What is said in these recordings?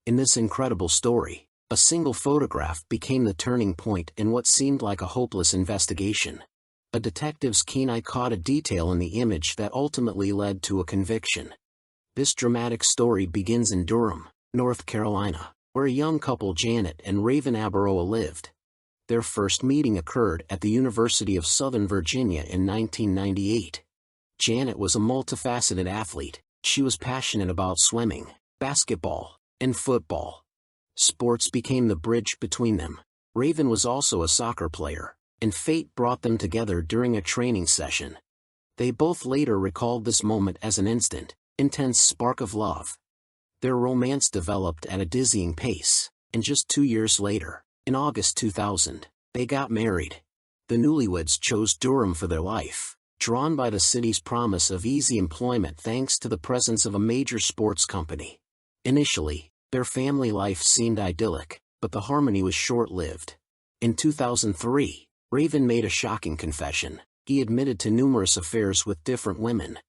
In this incredible story, a single photograph became the turning point in what seemed like a hopeless investigation. A detective's keen eye caught a detail in the image that ultimately led to a conviction. This dramatic story begins in Durham, North Carolina, where a young couple, Janet and Raven Abaroa, lived. Their first meeting occurred at the University of Southern Virginia in 1998. Janet was a multifaceted athlete. She was passionate about swimming, basketball, and football. Sports became the bridge between them. Raven was also a soccer player, and fate brought them together during a training session. They both later recalled this moment as an instant, intense spark of love. Their romance developed at a dizzying pace, and just 2 years later, in August 2000, they got married. The newlyweds chose Durham for their life, drawn by the city's promise of easy employment thanks to the presence of a major sports company. Initially, their family life seemed idyllic, but the harmony was short-lived. In 2003, Raven made a shocking confession. He admitted to numerous affairs with different women.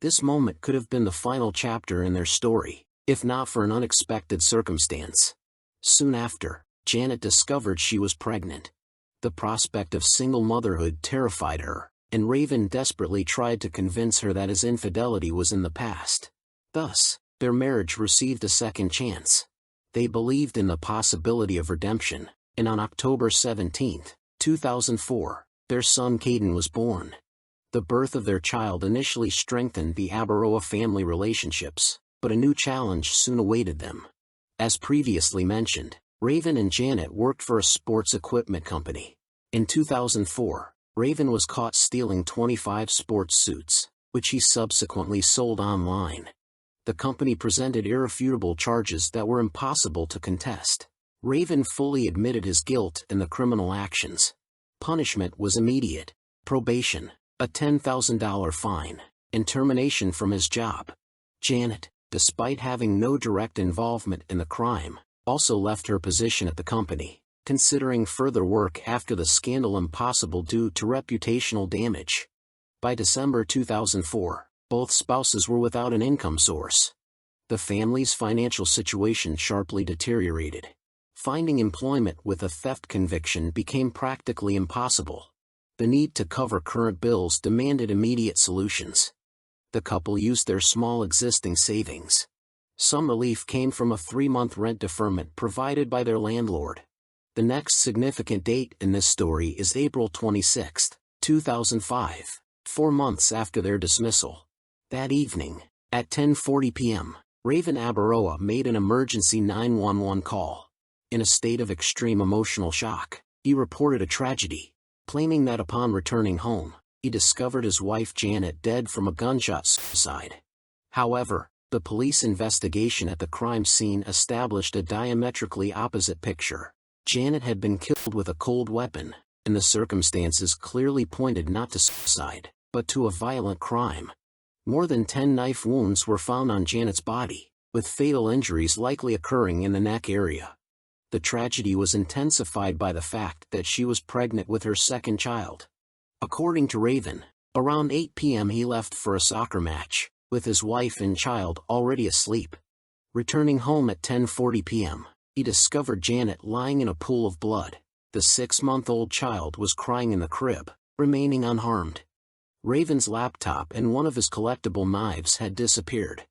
This moment could have been the final chapter in their story, if not for an unexpected circumstance. Soon after, Janet discovered she was pregnant. The prospect of single motherhood terrified her, and Raven desperately tried to convince her that his infidelity was in the past. Thus, their marriage received a second chance. They believed in the possibility of redemption, and on October 17, 2004, their son Caden was born. The birth of their child initially strengthened the Abaroa family relationships, but a new challenge soon awaited them. As previously mentioned, Raven and Janet worked for a sports equipment company. In 2004, Raven was caught stealing 25 sports suits, which he subsequently sold online. The company presented irrefutable charges that were impossible to contest. Raven fully admitted his guilt in the criminal actions. Punishment was immediate: probation, a $10,000 fine, and termination from his job. Janet, despite having no direct involvement in the crime, also left her position at the company, considering further work after the scandal impossible due to reputational damage. By December 2004, both spouses were without an income source. The family's financial situation sharply deteriorated. Finding employment with a theft conviction became practically impossible. The need to cover current bills demanded immediate solutions. The couple used their small existing savings. Some relief came from a 3-month rent deferment provided by their landlord. The next significant date in this story is April 26, 2005, 4 months after their dismissal. That evening, at 10:40 p.m., Raven Abaroa made an emergency 911 call. In a state of extreme emotional shock, he reported a tragedy, claiming that upon returning home, he discovered his wife Janet dead from a gunshot suicide. However, the police investigation at the crime scene established a diametrically opposite picture. Janet had been killed with a cold weapon, and the circumstances clearly pointed not to suicide, but to a violent crime. More than 10 knife wounds were found on Janet's body, with fatal injuries likely occurring in the neck area. The tragedy was intensified by the fact that she was pregnant with her second child. According to Raven, around 8 p.m. he left for a soccer match, with his wife and child already asleep. Returning home at 10:40 p.m., he discovered Janet lying in a pool of blood. The 6-month-old child was crying in the crib, remaining unharmed. Raven's laptop and one of his collectible knives had disappeared.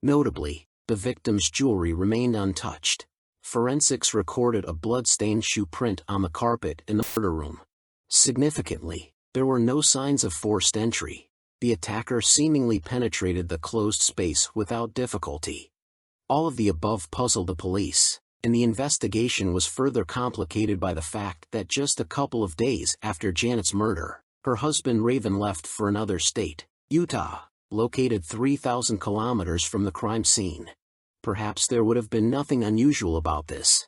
Notably, the victim's jewelry remained untouched. Forensics recorded a blood-stained shoe print on the carpet in the murder room. Significantly, there were no signs of forced entry. The attacker seemingly penetrated the closed space without difficulty. All of the above puzzled the police, and the investigation was further complicated by the fact that just a couple of days after Janet's murder, her husband Raven left for another state, Utah, located 3,000 kilometers from the crime scene. Perhaps there would have been nothing unusual about this.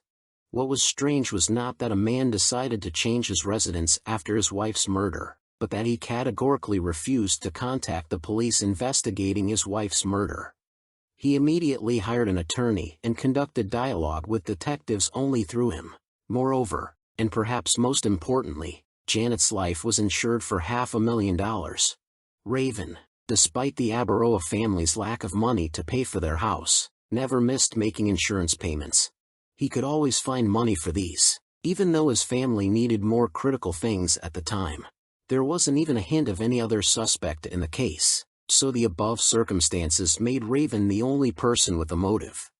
What was strange was not that a man decided to change his residence after his wife's murder, but that he categorically refused to contact the police investigating his wife's murder. He immediately hired an attorney and conducted dialogue with detectives only through him. Moreover, and perhaps most importantly, Janet's life was insured for $500,000. Raven, despite the Abaroa family's lack of money to pay for their house, never missed making insurance payments. He could always find money for these, even though his family needed more critical things at the time. There wasn't even a hint of any other suspect in the case, so the above circumstances made Raven the only person with a motive.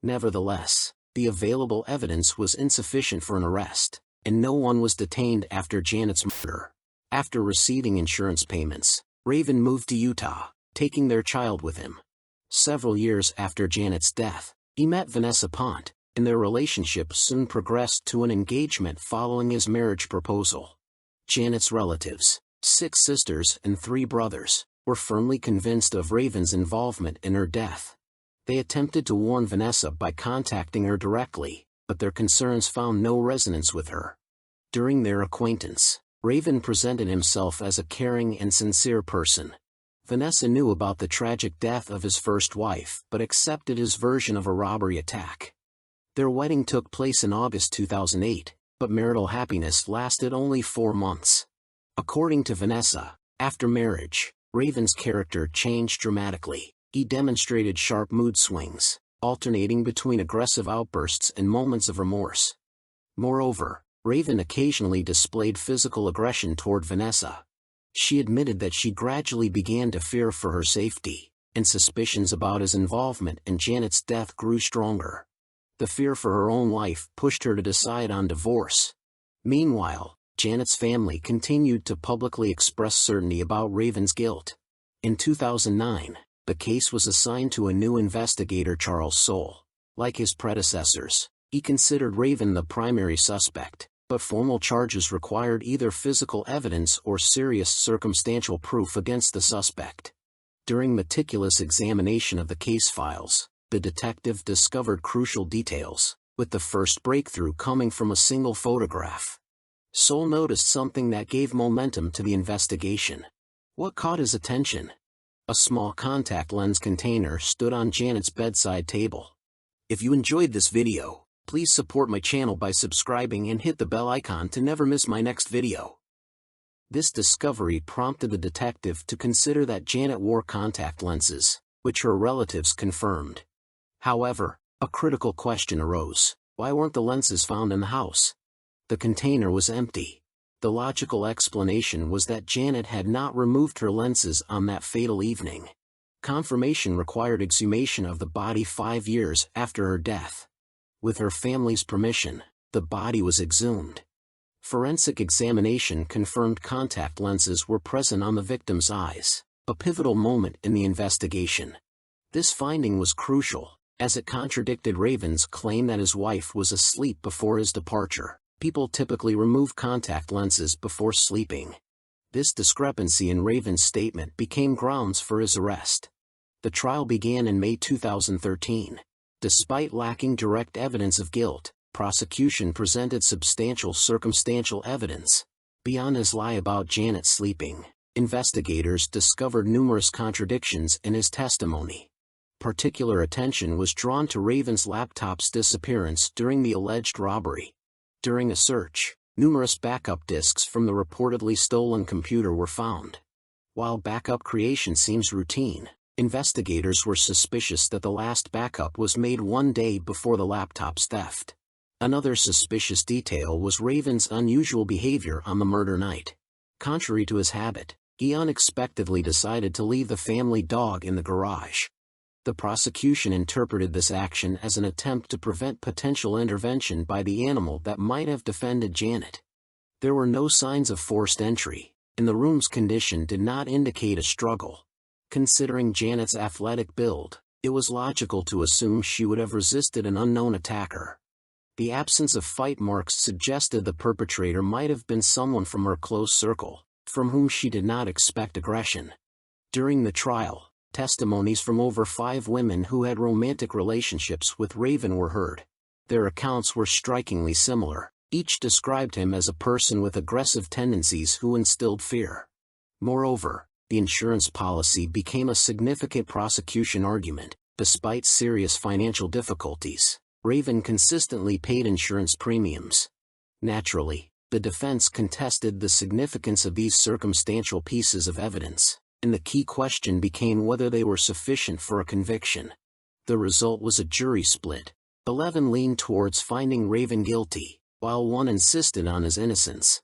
Nevertheless, the available evidence was insufficient for an arrest, and no one was detained after Janet's murder. After receiving insurance payments, Raven moved to Utah, taking their child with him. Several years after Janet's death, he met Vanessa Pont, and their relationship soon progressed to an engagement following his marriage proposal. Janet's relatives, 6 sisters and 3 brothers, were firmly convinced of Raven's involvement in her death. They attempted to warn Vanessa by contacting her directly, but their concerns found no resonance with her. During their acquaintance, Raven presented himself as a caring and sincere person. Vanessa knew about the tragic death of his first wife but accepted his version of a robbery attack. Their wedding took place in August 2008, but marital happiness lasted only 4 months. According to Vanessa, after marriage, Raven's character changed dramatically. He demonstrated sharp mood swings, alternating between aggressive outbursts and moments of remorse. Moreover, Raven occasionally displayed physical aggression toward Vanessa. She admitted that she gradually began to fear for her safety, and suspicions about his involvement in Janet's death grew stronger. The fear for her own life pushed her to decide on divorce. Meanwhile, Janet's family continued to publicly express certainty about Raven's guilt. In 2009, the case was assigned to a new investigator, Charles Soule. Like his predecessors, he considered Raven the primary suspect, but formal charges required either physical evidence or serious circumstantial proof against the suspect. During meticulous examination of the case files, the detective discovered crucial details, with the first breakthrough coming from a single photograph. Soule noticed something that gave momentum to the investigation. What caught his attention? A small contact lens container stood on Janet's bedside table. If you enjoyed this video, please support my channel by subscribing and hit the bell icon to never miss my next video. This discovery prompted the detective to consider that Janet wore contact lenses, which her relatives confirmed. However, a critical question arose: why weren't the lenses found in the house? The container was empty. The logical explanation was that Janet had not removed her lenses on that fatal evening. Confirmation required exhumation of the body 5 years after her death. With her family's permission, the body was exhumed. Forensic examination confirmed contact lenses were present on the victim's eyes, a pivotal moment in the investigation. This finding was crucial, as it contradicted Raven's claim that his wife was asleep before his departure. People typically remove contact lenses before sleeping. This discrepancy in Raven's statement became grounds for his arrest. The trial began in May 2013. Despite lacking direct evidence of guilt, prosecution presented substantial circumstantial evidence. Beyond his lie about Janet sleeping, investigators discovered numerous contradictions in his testimony. Particular attention was drawn to Raven's laptop's disappearance during the alleged robbery. During a search, numerous backup disks from the reportedly stolen computer were found. While backup creation seems routine, investigators were suspicious that the last backup was made 1 day before the laptop's theft. Another suspicious detail was Raven's unusual behavior on the murder night. Contrary to his habit, he unexpectedly decided to leave the family dog in the garage. The prosecution interpreted this action as an attempt to prevent potential intervention by the animal that might have defended Janet. There were no signs of forced entry, and the room's condition did not indicate a struggle. Considering Janet's athletic build, it was logical to assume she would have resisted an unknown attacker. The absence of fight marks suggested the perpetrator might have been someone from her close circle, from whom she did not expect aggression. During the trial, testimonies from over 5 women who had romantic relationships with Raven were heard. Their accounts were strikingly similar. Each described him as a person with aggressive tendencies who instilled fear. Moreover, the insurance policy became a significant prosecution argument. Despite serious financial difficulties, Raven consistently paid insurance premiums. Naturally, the defense contested the significance of these circumstantial pieces of evidence, and the key question became whether they were sufficient for a conviction. The result was a jury split. 11 leaned towards finding Raven guilty, while 1 insisted on his innocence.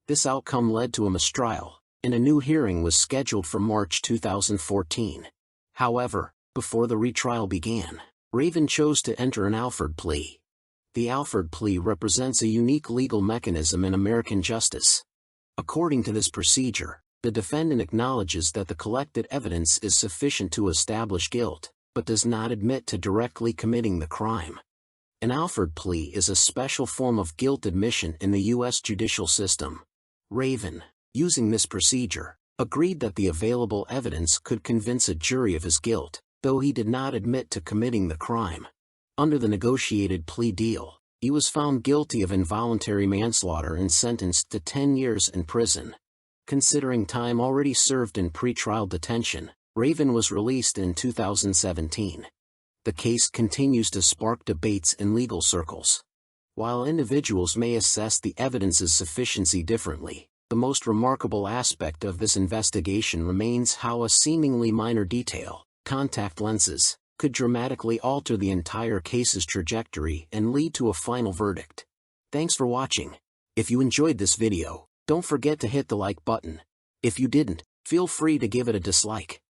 This outcome led to a mistrial, and a new hearing was scheduled for March 2014. However, before the retrial began, Raven chose to enter an Alford plea. The Alford plea represents a unique legal mechanism in American justice. According to this procedure, the defendant acknowledges that the collected evidence is sufficient to establish guilt, but does not admit to directly committing the crime. An Alford plea is a special form of guilt admission in the U.S. judicial system. Raven, using this procedure, agreed that the available evidence could convince a jury of his guilt, though he did not admit to committing the crime. Under the negotiated plea deal, he was found guilty of involuntary manslaughter and sentenced to 10 years in prison. Considering time already served in pretrial detention, Raven was released in 2017. The case continues to spark debates in legal circles. While individuals may assess the evidence's sufficiency differently, the most remarkable aspect of this investigation remains how a seemingly minor detail, contact lenses, could dramatically alter the entire case's trajectory and lead to a final verdict. Thanks for watching. If you enjoyed this video, don't forget to hit the like button. If you didn't, feel free to give it a dislike.